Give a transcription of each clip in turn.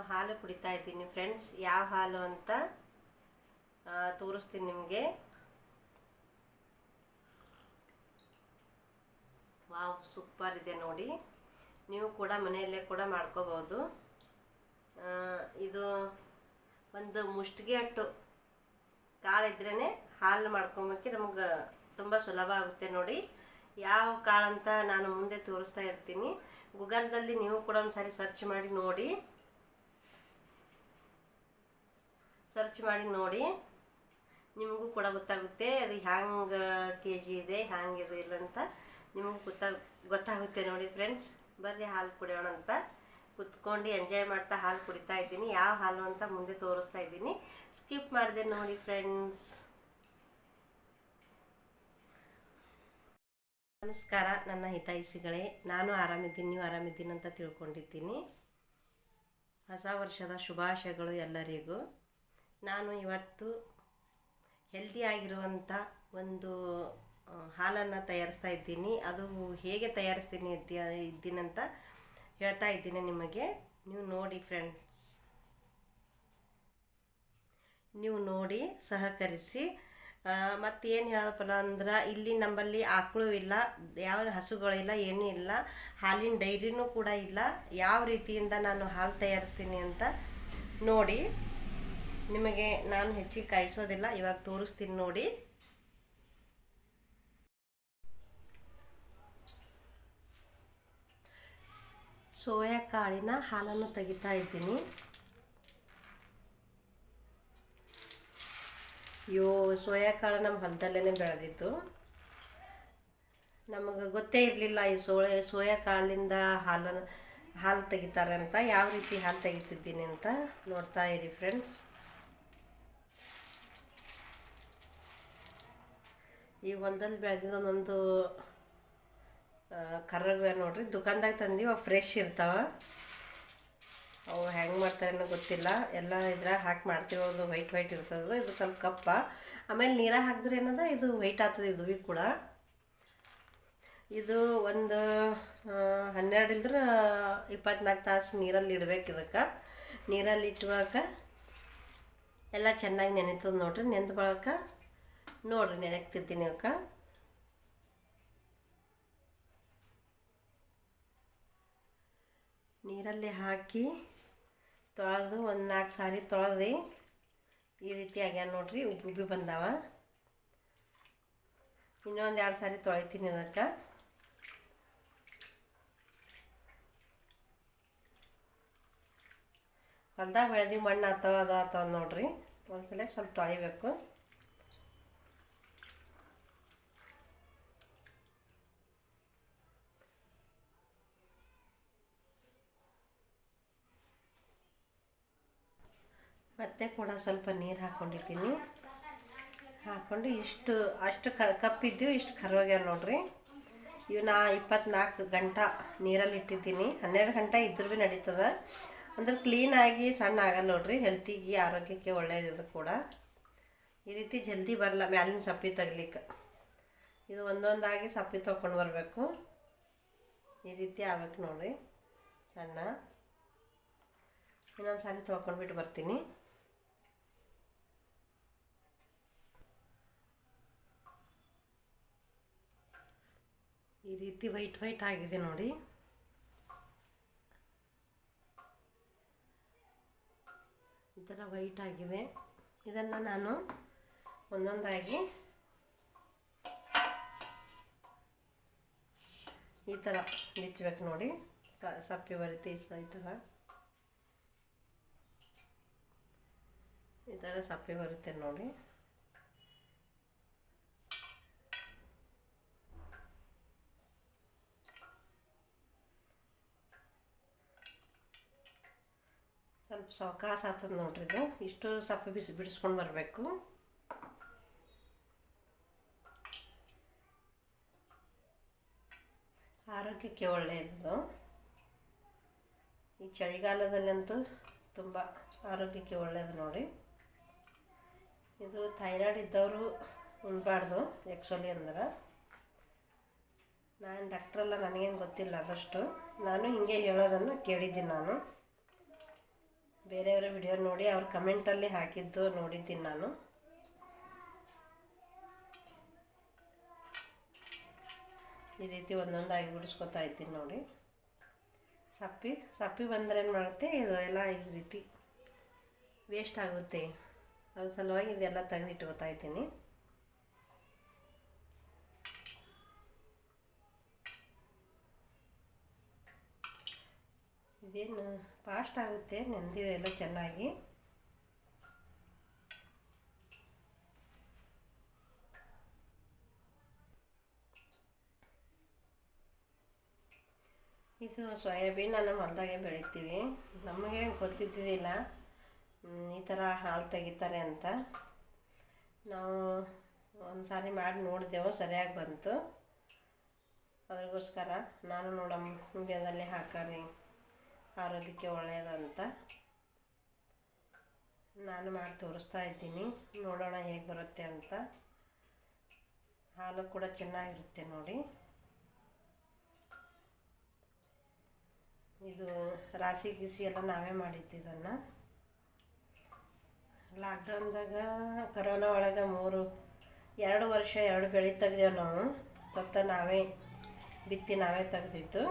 ಹಾಲು ಕುಡಿತಾ ಇದ್ದೀನಿ ಫ್ರೆಂಡ್ಸ್. ಯಾವ ಹಾಲು ಅಂತ ತೋರಿಸ್ತೀನಿ ನಿಮಗೆ. ವಾವ್, ಸೂಪರ್ ಇದೆ ನೋಡಿ. ನೀವು ಕೂಡ ಮನೆಯಲ್ಲೇ ಕೂಡ ಮಾಡ್ಕೋಬೋದು. ಇದು ಒಂದು ಮುಷ್ಟಿಗೆ ಅಟ್ಟು ಕಾಳಿದ್ರೇ ಹಾಲು ಮಾಡ್ಕೊಳಕ್ಕೆ ನಮ್ಗೆ ತುಂಬ ಸುಲಭ ಆಗುತ್ತೆ ನೋಡಿ. ಯಾವ ಕಾಳು ಅಂತ ನಾನು ಮುಂದೆ ತೋರಿಸ್ತಾ ಇರ್ತೀನಿ. ಗೂಗಲ್ದಲ್ಲಿ ನೀವು ಕೂಡ ಒಂದ್ಸಾರಿ ಸರ್ಚ್ ಮಾಡಿ ನೋಡಿ ನಿಮಗೂ ಕೂಡ ಗೊತ್ತಾಗುತ್ತೆ ಅದು ಹ್ಯಾಂಗೆ KG ಇದೆ, ಹ್ಯಾಂಗೆ ಇದು ಇಲ್ಲ ಅಂತ ನಿಮಗೂ ಗೊತ್ತಾಗುತ್ತೆ ನೋಡಿ ಫ್ರೆಂಡ್ಸ್. ಬರ್ರಿ ಹಾಲು ಕುಡಿಯೋಣ ಅಂತ ಕುತ್ಕೊಂಡು ಎಂಜಾಯ್ ಮಾಡ್ತಾ ಹಾಲು ಕುಡಿತಾ ಇದ್ದೀನಿ. ಯಾವ ಹಾಲು ಅಂತ ಮುಂದೆ ತೋರಿಸ್ತಾ ಇದ್ದೀನಿ, ಸ್ಕಿಪ್ ಮಾಡಿದೆ ನೋಡಿ ಫ್ರೆಂಡ್ಸ್. ನಮಸ್ಕಾರ ನನ್ನ ಹಿತೈಷಿಗಳೇ, ನಾನು ಆರಾಮಿದ್ದೀನಿ, ನೀವು ಆರಾಮಿದ್ದೀನಿ ಅಂತ ತಿಳ್ಕೊಂಡಿದ್ದೀನಿ. ಹೊಸ ವರ್ಷದ ಶುಭಾಶಯಗಳು ಎಲ್ಲರಿಗೂ. ನಾನು ಇವತ್ತು ಹೆಲ್ದಿಯಾಗಿರುವಂಥ ಒಂದು ಹಾಲನ್ನು ತಯಾರಿಸ್ತಾ ಇದ್ದೀನಿ. ಅದು ಹೇಗೆ ತಯಾರಿಸ್ತೀನಿ ಇದ್ದೀನಂತ ಹೇಳ್ತಾ ಇದ್ದೀನಿ ನಿಮಗೆ. ನೀವು ನೋಡಿ ಫ್ರೆಂಡ್ಸ್, ನೀವು ನೋಡಿ ಸಹಕರಿಸಿ. ಮತ್ತೇನು ಹೇಳಪ್ಪಲ್ಲ ಅಂದ್ರೆ, ಇಲ್ಲಿ ನಮ್ಮಲ್ಲಿ ಆಕಳು ಇಲ್ಲ, ಯಾವ ಹಸುಗಳಿಲ್ಲ, ಏನೂ ಇಲ್ಲ, ಹಾಲಿನ ಡೈರಿನೂ ಕೂಡ ಇಲ್ಲ. ಯಾವ ರೀತಿಯಿಂದ ನಾನು ಹಾಲು ತಯಾರಿಸ್ತೀನಿ ಅಂತ ನೋಡಿ. ನಿಮಗೆ ನಾನು ಹೆಚ್ಚಿಗೆ ಕಾಯಿಸೋದಿಲ್ಲ, ಇವಾಗ ತೋರಿಸ್ತೀನಿ ನೋಡಿ. ಸೋಯಾ ಕಾಳಿನ ಹಾಲನ್ನು ತೆಗಿತಾ ಇದ್ದೀನಿ. ಸೋಯಾ ಕಾಳು ನಮ್ಮ ಹೊಲದಲ್ಲೇ ಬೆಳೆದಿತ್ತು. ನಮಗೆ ಗೊತ್ತೇ ಇರಲಿಲ್ಲ ಈ ಸೋಯಾ ಕಾಳಿಂದ ಹಾಲು ತೆಗಿತಾರೆ ಅಂತ. ಯಾವ ರೀತಿ ಹಾಲು ತೆಗಿತಿದ್ದೀನಿ ಅಂತ ನೋಡ್ತಾ ಇರಿ ಫ್ರೆಂಡ್ಸ್. ಈ ಹೊಲದಲ್ಲಿ ಬೆಳೆದಿದ್ದೊಂದೊಂದು ಕರ್ರಗ ನೋಡ್ರಿ, ದುಕಾನ್ದಾಗ ತಂದೀವಿ. ಅವು ಫ್ರೆಶ್ ಇರ್ತಾವೆ. ಅವು ಹೆಂಗೆ ಮಾಡ್ತಾರೇನೋ ಗೊತ್ತಿಲ್ಲ, ಎಲ್ಲ ಇದ್ರಾಗ ಹಾಕಿ ಮಾಡ್ತೀವಿ. ಅದು ವೈಟ್ ಇರ್ತದೆ, ಇದು ಸ್ವಲ್ಪ ಕಪ್ಪ. ಆಮೇಲೆ ನೀರಾಗ ಹಾಕಿದ್ರೆ ಏನದ ಇದು ವೈಟ್ ಆಗ್ತದೆ. ಇದು ಭೀ ಕೂಡ ಇದು ಒಂದು 12 ಇಲ್ದ್ರೆ 24 ತಾಸು ನೀರಲ್ಲಿ ಇಡ್ಬೇಕು. ಇದಕ್ಕೆ ನೀರಲ್ಲಿ ಇಟ್ಟುವಾಗ ಎಲ್ಲ ಚೆನ್ನಾಗಿ ನೆನೀತದೆ ನೋಡ್ರಿ. ನೆಂದ ಬಳಕ ನೋಡ್ರಿ ನೆನೆಕ್ತಿದ್ದೀನಿ. ಇವಕ್ಕೆ ನೀರಲ್ಲಿ ಹಾಕಿ ತೊಳೆದು ಒಂದು 4 ಸಾರಿ ತೊಳೆದು ಈ ರೀತಿ ಆಗ್ಯಾವ ನೋಡ್ರಿ. ಉಬ್ಬಿ ಬಂದಾವ. ಇನ್ನೊಂದು 2 ಸಾರಿ ತೊಳಿತೀನಿ. ಇದಕ್ಕೆ ಹೊಲ್ದಾಗ ಬೆಳೆದಿ ಮಣ್ಣು ಆತವ ನೋಡ್ರಿ. ಒಂದ್ಸಲ ಸ್ವಲ್ಪ ತೊಳಿಬೇಕು. ಮತ್ತೆ ಕೂಡ ಸ್ವಲ್ಪ ನೀರು ಹಾಕ್ಕೊಂಡಿದ್ದೀನಿ. ಹಾಕ್ಕೊಂಡು ಅಷ್ಟು ಕಪ್ಪಿದ್ದು ಇಷ್ಟು ಕರ್ವಾಗ್ಯಾವ ನೋಡ್ರಿ. ಇವನ್ನ 24 ಗಂಟೆ ನೀರಲ್ಲಿ ಇಟ್ಟಿದ್ದೀನಿ. 12 ಗಂಟೆ ಇದ್ರೂ ಭೀ ನಡೀತದೆ. ಅಂದ್ರೆ ಕ್ಲೀನಾಗಿ ಸಣ್ಣ ಆಗಲ್ಲ ನೋಡ್ರಿ. ಹೆಲ್ತಿಗೆ, ಆರೋಗ್ಯಕ್ಕೆ ಒಳ್ಳೆಯದು ಕೂಡ. ಈ ರೀತಿ ಜಲ್ದಿ ಬರಲ್ಲ ಮ್ಯಾಲಿನ ಸಪ್ಪೆ ತೆಗ್ಲಿಕ್ಕೆ. ಇದು ಒಂದೊಂದಾಗಿ ಸಪ್ಪೆ ತೊಗೊಂಡು ಬರಬೇಕು. ಈ ರೀತಿ ಆಗ್ಬೇಕು ನೋಡ್ರಿ ಸಣ್ಣ. ಇನ್ನೊಂದು ಸಾರಿ ತೊಳ್ಕೊಂಡ್ಬಿಟ್ಟು ಬರ್ತೀನಿ. ಈ ರೀತಿ ವೈಟ್ ಆಗಿದೆ ನೋಡಿ. ಈ ಥರ ವೈಟ್ ಆಗಿದೆ. ಇದನ್ನು ನಾನು ಒಂದೊಂದಾಗಿ ಈ ಥರ ಬಿಚ್ಚಬೇಕು ನೋಡಿ. ಸಪ್ಪೆ ಬರುತ್ತೆ ಈ ಥರ ಸಪ್ಪೆ ಬರುತ್ತೆ ನೋಡಿ. ಸ್ವಲ್ಪ ಸಾವಕಾಶ ಆಗ್ತದೆ ನೋಡ್ರಿ. ಇದು ಇಷ್ಟು ಸಪ್ಪೆ ಬಿಡಿಸ್ಕೊಂಡು ಬರಬೇಕು. ಆರೋಗ್ಯಕ್ಕೆ ಒಳ್ಳೆಯದು. ಈ ಚಳಿಗಾಲದಲ್ಲಂತೂ ತುಂಬ ಆರೋಗ್ಯಕ್ಕೆ ಒಳ್ಳೆಯದು ನೋಡಿ. ಇದು ಥೈರಾಯ್ಡ್ ಇದ್ದವರು ಉಣ್ಬಾರ್ದು ಆ್ಯಕ್ಚುಲಿ ಅಂದ್ರೆ. ನಾನು ಡಾಕ್ಟ್ರಲ್ಲ, ನನಗೇನು ಗೊತ್ತಿಲ್ಲ ಆದಷ್ಟು. ನಾನು ಹೀಗೆ ಹೇಳೋದನ್ನು ಕೇಳಿದ್ದೀನಿ ನಾನು. ಬೇರೆಯವರ ವಿಡಿಯೋ ನೋಡಿ ಅವ್ರ ಕಮೆಂಟಲ್ಲಿ ಹಾಕಿದ್ದು ನೋಡಿದ್ದೀನಿ ನಾನು. ಈ ರೀತಿ ಒಂದೊಂದಾಗಿ ಬಿಡಿಸ್ಕೊತಾ ಇದ್ದೀನಿ ನೋಡಿ. ಸಪ್ಪಿ ಬಂದರೆ ಏನು ಮಾಡುತ್ತೆ, ಇದು ಎಲ್ಲ ಈ ರೀತಿ ವೇಸ್ಟ್ ಆಗುತ್ತೆ. ಅದ್ರ ಸಲುವಾಗಿ ಇದೆಲ್ಲ ತೆಗೆದಿಟ್ಕೋತಾ ಇದ್ದೀನಿ. ಇದೇನು ಫಾಸ್ಟ್ ಆಗುತ್ತೆ, ನೆಂದಿದೆ ಎಲ್ಲ ಚೆನ್ನಾಗಿ. ಇದು ಸೋಯಾಬೀನ್ ನಮ್ಮ ಹೊಲದಾಗೆ ಬೆಳಿತೀವಿ. ನಮಗೆ ಗೊತ್ತಿದ್ದಿದ್ದಿಲ್ಲ ಈ ಥರ ಹಾಲು ತೆಗಿತಾರೆ ಅಂತ. ನಾವು ಒಂದು ಸಾರಿ ಮಾಡಿ ನೋಡಿದೆವು, ಸರಿಯಾಗಿ ಬಂತು. ಅದಕ್ಕೋಸ್ಕರ ನಾನು ನೋಡಮ್ಮ ಮೀಡಿಯಾದಲ್ಲಿ ಹಾಕರಿ, ಆರೋಗ್ಯಕ್ಕೆ ಒಳ್ಳೆಯದಂತ ನಾನು ಮಾಡಿ ತೋರಿಸ್ತಾ ಇದ್ದೀನಿ. ನೋಡೋಣ ಹೇಗೆ ಬರುತ್ತೆ ಅಂತ. ಹಾಲು ಕೂಡ ಚೆನ್ನಾಗಿರುತ್ತೆ ನೋಡಿ. ಇದು ರಾಸಿ ಗೀಸಿ ಎಲ್ಲ ನಾವೇ ಮಾಡಿದ್ದಿದ್ದನ್ನು. ಲಾಕ್ಡೌನ್ದಾಗ ಕರೋನಾ ಒಳಗೆ 2 ವರ್ಷ 2 ಬೆಳೆ ತೆಗ್ದೇವು ನಾವು. ನಾವೇ ಬಿತ್ತಿ ನಾವೇ ತೆಗ್ದಿದ್ದು.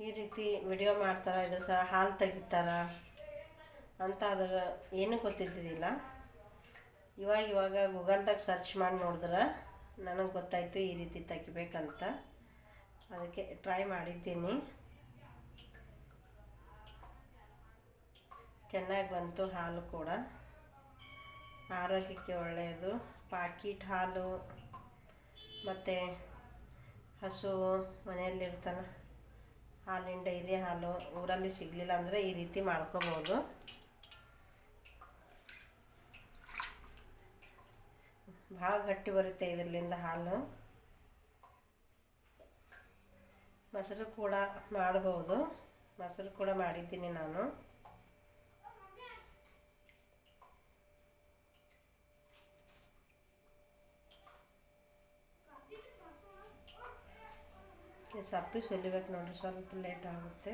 ಈ ರೀತಿ ವಿಡಿಯೋ ಮಾಡ್ತಾರೆ, ಇದು ಸಹ ಹಾಲು ತೆಗಿತಾರ ಅಂತ ಅದ್ರ ಏನೂ ಗೊತ್ತಿದ್ದಿದ್ದಿಲ್ಲ. ಇವಾಗ ಗೂಗಲ್ದಾಗ ಸರ್ಚ್ ಮಾಡಿ ನೋಡಿದ್ರೆ ನನಗೆ ಗೊತ್ತಾಯಿತು ಈ ರೀತಿ ತೆಗಿಬೇಕಂತ. ಅದಕ್ಕೆ ಟ್ರೈ ಮಾಡಿದ್ದೀನಿ. ಚೆನ್ನಾಗಿ ಬಂತು. ಹಾಲು ಕೂಡ ಆರೋಗ್ಯಕ್ಕೆ ಒಳ್ಳೆಯದು. ಪಾಕಿಟ್ ಹಾಲು ಮತ್ತು ಹಸು ಮನೆಯಲ್ಲಿರ್ತಾನೆ ಹಾಲಿನ ಡೈರಿ ಹಾಲು ಊರಲ್ಲಿ ಸಿಗಲಿಲ್ಲ ಅಂದರೆ ಈ ರೀತಿ ಮಾಡ್ಕೋಬೋದು. ಭಾಳ ಗಟ್ಟಿ ಬರುತ್ತೆ ಇದರಿಂದ ಹಾಲು. ಮೊಸರು ಕೂಡ ಮಾಡ್ಬೋದು. ಮೊಸರು ಕೂಡ ಮಾಡಿದ್ದೀನಿ ನಾನು. ಸಪ್ಪಿ ಸುಲಿಬೇಕು ನೋಡಿರಿ, ಸ್ವಲ್ಪ ಲೇಟ್ ಆಗುತ್ತೆ.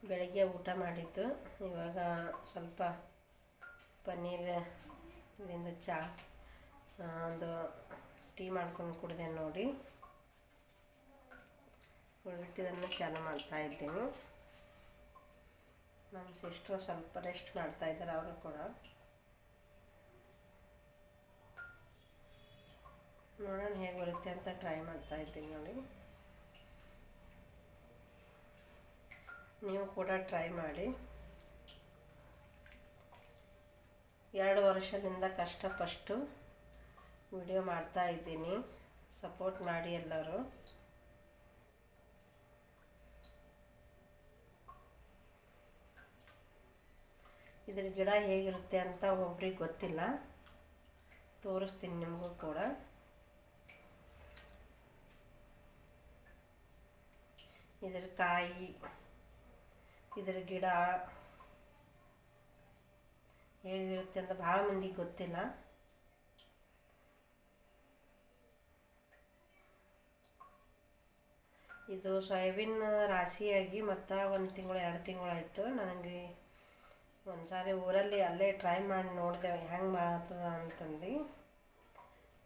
ಬೆಳಗ್ಗೆ ಊಟ ಮಾಡಿದ್ದು. ಇವಾಗ ಸ್ವಲ್ಪ ಪನ್ನೀರ್ ಇದರಿಂದ ಒಂದು ಟೀ ಮಾಡ್ಕೊಂಡು ಕುಡಿದೆ ನೋಡಿ. ಉಳ್ಬಿಟ್ಟಿದ್ದನ್ನು ಚಾಲು ಮಾಡ್ತಾಯಿದ್ದೀನಿ. ನಮ್ಮ ಸಿಸ್ಟ್ರು ಸ್ವಲ್ಪ ರೆಸ್ಟ್ ಮಾಡ್ತಾಯಿದ್ದಾರೆ, ಅವರು ಕೂಡ. ನೋಡೋಣ ಹೇಗೆ ಬರುತ್ತೆ ಅಂತ ಟ್ರೈ ಮಾಡ್ತಾಯಿದ್ದೀನಿ ನೋಡಿ. ನೀವು ಕೂಡ ಟ್ರೈ ಮಾಡಿ. 2 ವರ್ಷದಿಂದ ಕಷ್ಟಪಟ್ಟು ವಿಡಿಯೋ ಮಾಡ್ತಾ ಇದ್ದೀನಿ. ಸಪೋರ್ಟ್ ಮಾಡಿ ಎಲ್ಲರೂ. ಇದ್ರ ಗಿಡ ಹೇಗಿರುತ್ತೆ ಅಂತ ಒಬ್ರಿಗೆ ಗೊತ್ತಿಲ್ಲ, ತೋರಿಸ್ತೀನಿ ನಿಮಗೂ ಕೂಡ. ಇದ್ರ ಕಾಯಿ, ಇದ್ರ ಗಿಡ ಹೇಗಿರುತ್ತೆ ಅಂತ ಭಾಳ ಮಂದಿಗೆ ಗೊತ್ತಿಲ್ಲ. ಇದು ಸೋಯಾಬೀನ್ ರಾಶಿಯಾಗಿ ಮತ್ತು 1 ತಿಂಗಳು 2 ತಿಂಗಳಾಯಿತು. ನನಗೆ ಒಂದು ಸಾರಿ ಊರಲ್ಲಿ ಅಲ್ಲೇ ಟ್ರೈ ಮಾಡಿ ನೋಡಿದೆ ಹೆಂಗೆ ಬರ್ತದ ಅಂತಂದು.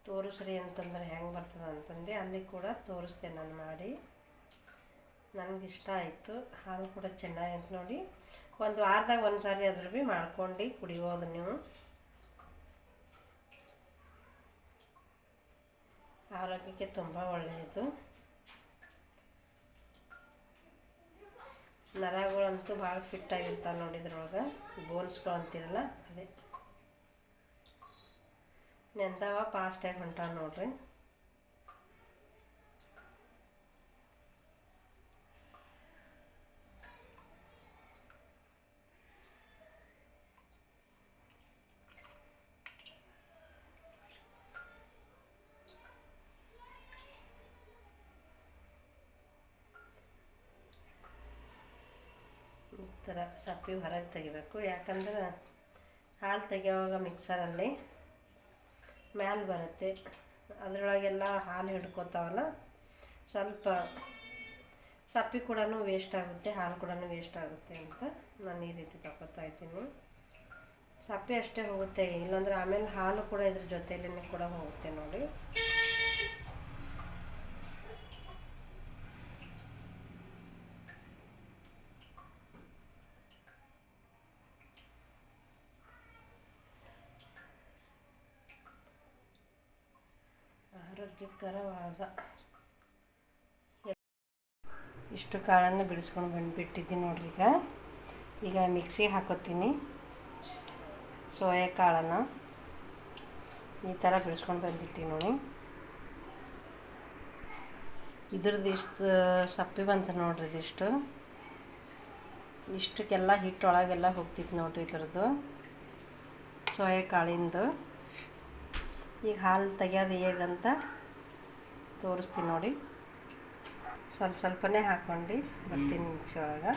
ತೋರಿಸ್ರಿ ಅಂತಂದ್ರೆ ಹೆಂಗೆ ಬರ್ತದ ಅಂತಂದು ಅಲ್ಲಿ ಕೂಡ ತೋರಿಸ್ದೆ ನಾನು ಮಾಡಿ. ನನಗಿಷ್ಟ ಆಯಿತು. ಹಾಲು ಕೂಡ ಚೆನ್ನಾಗಿತ್ತು ನೋಡಿ. ಒಂದು ವಾರದಾಗ ಒಂದು ಸಾರಿ ಅದ್ರ ಭೀ ಮಾಡ್ಕೊಂಡು ಕುಡಿಬೋದು ನೀವು. ಆರೋಗ್ಯಕ್ಕೆ ತುಂಬ ಒಳ್ಳೆಯದು. ನರಗಳಂತೂ ಭಾಳ ಫಿಟ್ಟಾಗಿರ್ತಾವೆ ನೋಡಿದ್ರೊಳಗೆ. ಬೋನ್ಸ್ಗಳು ಅಂತಿರಲ್ಲ ಅದೇ ನೆಂದವ ಫಾಸ್ಟಾಗಿ ಹೊಂಟಾವ ನೋಡ್ರಿ. ಈ ಥರ ಸಪ್ಪೆ ಹೊರಗೆ ತೆಗಿಬೇಕು. ಯಾಕಂದ್ರೆ ಹಾಲು ತೆಗಿಯೋವಾಗ ಮಿಕ್ಸರಲ್ಲಿ ಮ್ಯಾಲೆ ಬರುತ್ತೆ, ಅದರೊಳಗೆಲ್ಲ ಹಾಲು ಹಿಡ್ಕೊತಾವಲ್ಲ, ಸ್ವಲ್ಪ ಸಪ್ಪೆ ಕೂಡ ವೇಸ್ಟ್ ಆಗುತ್ತೆ, ಹಾಲು ಕೂಡ ವೇಸ್ಟ್ ಆಗುತ್ತೆ ಅಂತ ನಾನು ಈ ರೀತಿ ತಗೋತಾ ಇದ್ದೀನಿ. ಸಪ್ಪೆ ಅಷ್ಟೇ ಹೋಗುತ್ತೆ, ಇಲ್ಲಾಂದ್ರೆ ಆಮೇಲೆ ಹಾಲು ಕೂಡ ಇದ್ರ ಜೊತೆಯಲ್ಲೇ ಕೂಡ ಹೋಗುತ್ತೆ ನೋಡಿ. ಆರೋಗ್ಯಕರವಾದ ಇಷ್ಟು ಕಾಳನ್ನು ಬಿಡಿಸ್ಕೊಂಡು ಬಂದುಬಿಟ್ಟಿದ್ದೀನಿ ನೋಡ್ರಿ. ಈಗ ಮಿಕ್ಸಿಗೆ ಹಾಕೋತೀನಿ. ಸೋಯಾ ಕಾಳನ್ನು ಈ ಥರ ಬಿಡಿಸ್ಕೊಂಡು ಬಂದಿಟ್ಟಿನಿ ನೋಡಿ. ಇದ್ರದ್ದು ಇಷ್ಟು ಸಪ್ಪೆ ಬಂತು ನೋಡ್ರಿ. ಇಷ್ಟಕ್ಕೆಲ್ಲ ಹಿಟ್ಟೊಳಗೆಲ್ಲ ಹೋಗ್ತಿತ್ತು ನೋಡ್ರಿ ಇದ್ರದ್ದು ಸೋಯಾ ಕಾಳಿಂದು. ಈಗ ಹಾಲು ತೆಗಿಯೋದು ಹೇಗಂತ ತೋರಿಸ್ತೀನಿ ನೋಡಿ. ಸ್ವಲ್ಪನೇ ಹಾಕ್ಕೊಂಡು ಬರ್ತೀನಿ ಮಿಕ್ಸಿ ಒಳಗೆ.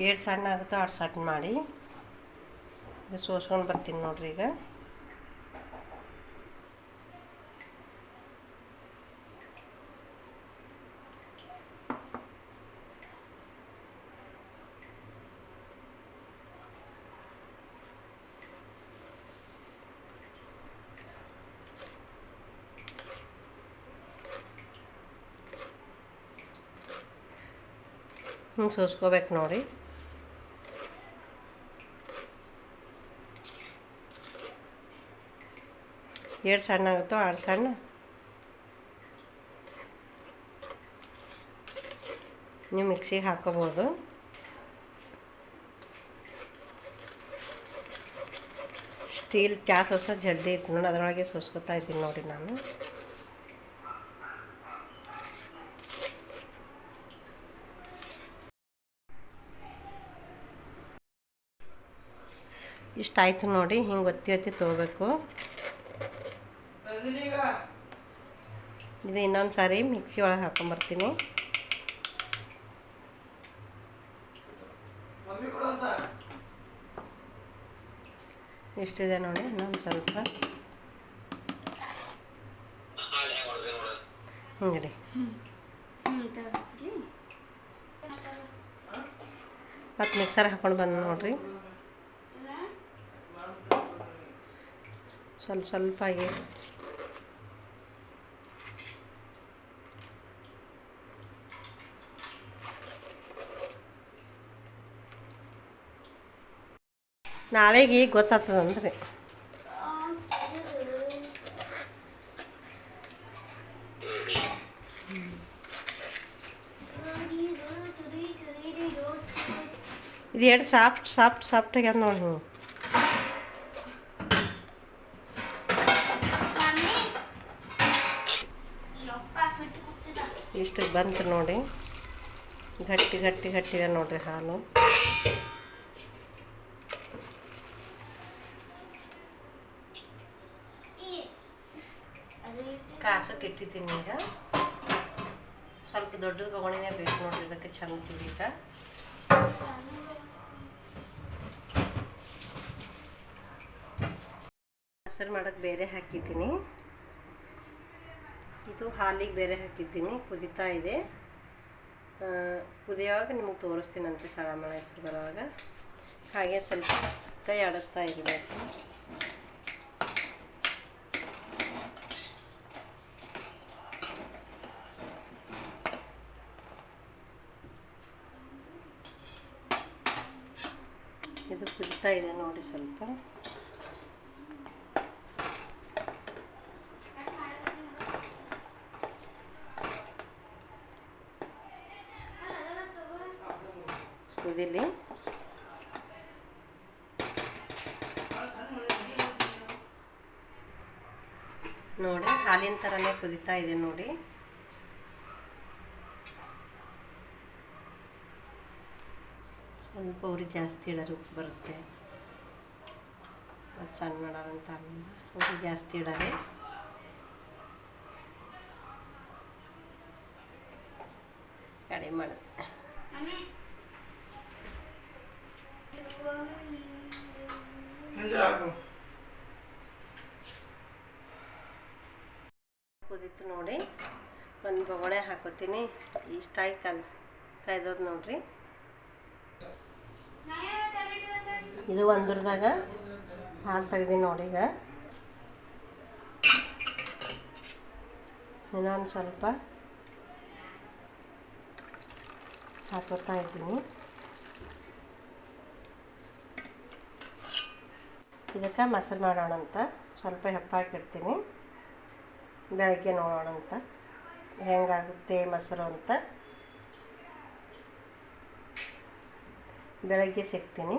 ಎಷ್ಟು ಸಣ್ಣ ಆಗುತ್ತೋ ಅಷ್ಟು ಸಣ್ಣ ಮಾಡಿ ಇದು ಸೋಸ್ಕೊಂಡು ಬರ್ತೀನಿ ನೋಡ್ರಿ. ಈಗ ಹಿಂಗೆ ಸೋಸ್ಕೋಬೇಕು ನೋಡಿ. ಎಷ್ಟು ಸಣ್ಣ ಆಗುತ್ತೋ ಅಷ್ಟು ಸಣ್ಣ ನೀವು ಮಿಕ್ಸಿಗೆ ಹಾಕೋಬೋದು. ಸ್ಟೀಲ್ ಚಾ ಸೋಸೋ ಜಲ್ದಿ ಇತ್ತು ನೋಡಿ, ಅದರೊಳಗೆ ಸೋಸ್ಕೊತಾ ಇದ್ದೀನಿ ನೋಡಿ ನಾನು. ಇಷ್ಟ ಆಯ್ತು ನೋಡಿ. ಹಿಂಗೆ ಒತ್ತಿ ತೊಗೋಬೇಕು. ಇದು ಇನ್ನೊಂದು ಸಾರಿ ಮಿಕ್ಸಿ ಒಳಗೆ ಹಾಕೊಂಬರ್ತೀನಿ. ಇಷ್ಟಿದೆ ನೋಡಿ. ಇನ್ನೊಂದು ಸ್ವಲ್ಪ ಹಿಂಗಡಿ ಮತ್ತು ಮಿಕ್ಸರ್ ಹಾಕೊಂಡು ಬಂದು ನೋಡ್ರಿ. ಸ್ವಲ್ಪ ಆಗಿ ನಾಳೆಗೆ ಗೊತ್ತಾಗ್ತದಂದ್ರಿ. ಇದು ಎರಡು ಸಾಫ್ಟ್ ಆಗ್ಯದ ನೋಡಿ. ಹಿಂಗೆ ಇಷ್ಟು ಬಂತು ನೋಡಿ. ಗಟ್ಟಿಗೆ ನೋಡ್ರಿ ಹಾಲು. ಕಾಸಕ್ಕೆ ಇಟ್ಟಿದ್ದೀನಿ. ಈಗ ಸ್ವಲ್ಪ ದೊಡ್ಡದು ಬಗೋಣಿನೇ ಬೇಕು ನೋಡ್ರಿ, ಇದಕ್ಕೆ ಚಂದ ಈಗ ಮೊಸರು ಮಾಡೋಕ್ಕೆ ಬೇರೆ ಹಾಕಿದ್ದೀನಿ. ಇದು ಹಾಲಿಗೆ ಬೇರೆ ಹಾಕಿದ್ದೀನಿ. ಕುದೀತಾ ಇದೆ. ಕುದಿಯುವಾಗ ನಿಮಗೆ ತೋರಿಸ್ತೀನಂತೆ ಸಳಮಳ ಹೆಸರು ಬರುವಾಗ. ಹಾಗೆ ಸ್ವಲ್ಪ ಕೈ ಆಡಿಸ್ತಾ ಇರಬೇಕು. ಇದು ಕುದಿತಾ ಇದೆ ನೋಡಿ. ಸ್ವಲ್ಪ ಕುದಿಲಿ. ನೋಡಿ ಹಾಲಿನ ಥರನೇ ಕುದಿತಾ ಇದೆ ನೋಡಿ. ಸ್ವಲ್ಪ ಉರಿ ಜಾಸ್ತಿ ಇಡೋರು ಉಪ್ಪು ಬರುತ್ತೆ. ಅದು ಸಣ್ಣ ಮಾಡೋರಂತ ಉರಿ ಜಾಸ್ತಿ ಇಡೋರೆ. ಕಡಿಮೆ ಮಾಡೋದು. ಕುದೀತು ನೋಡಿ, ಒಂದು ಬೊಗಣೆ ಹಾಕೋತೀನಿ. ಇಷ್ಟಾಗಿ ಕಾಯ್ದೋದು ನೋಡ್ರಿ. ಇದು ಒಂದ್ರದಾಗ ಹಾಲು ತೆಗ್ದೀನಿ ನೋಡಿ. ಈಗ ಇನ್ನೊಂದು ಸ್ವಲ್ಪ ಹಾಕೋತಾ ಇದ್ದೀನಿ. ಇದಕ್ಕೆ ಮೊಸರು ಮಾಡೋಣ ಅಂತ ಸ್ವಲ್ಪ ಹೆಪ್ಪಾಕಿಡ್ತೀನಿ. ಬೆಳಗ್ಗೆ ನೋಡೋಣ ಅಂತ ಹೆಂಗಾಗುತ್ತೆ ಮೊಸರು ಅಂತ. ಬೆಳಗ್ಗೆ ಸಿಗ್ತೀನಿ.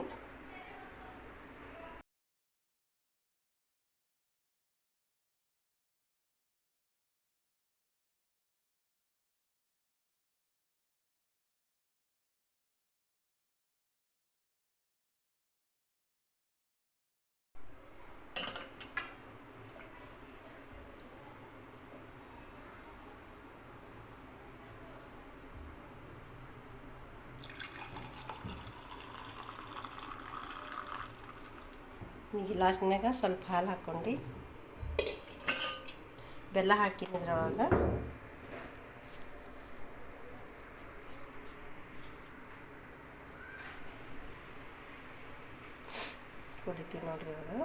ಈ ಗಿಲಾಸ್ನಾಗ ಸ್ವಲ್ಪ ಹಾಲು ಹಾಕ್ಕೊಂಡು ಬೆಲ್ಲ ಹಾಕಿದ್ರವಾಗ ಕುಡಿತೀವಿ ನೋಡ್ರಿ. ಅದು